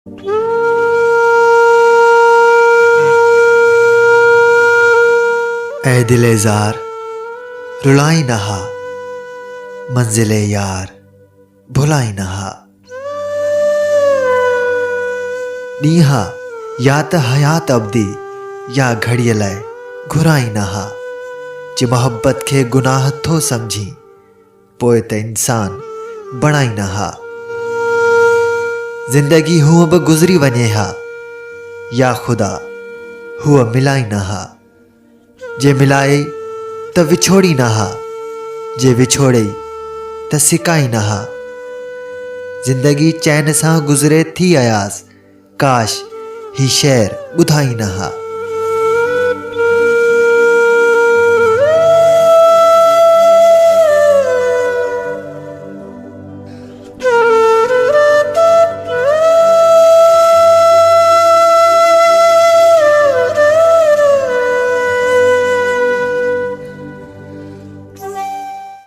ऐ दिले जार रुलाई नहा, मंजिले यार भुलाई नहा। नीहा या त हयात अब्दी या घड़ियलय घुराई नहा। जे मोहब्बत के गुनाह थो समझी पोइ त इंसान बणाई नहा। जिंदगी हुआ ब गुज़री वञे हा, या खुदा हुआ मिलाई नहा। जे मिलाए त विछोड़ी नहा, जे विछोड़े त सिकाई नहा। जिंदगी चैन सां गुज़रे थी अयास, काश ही शेर ॿुधाई नहा।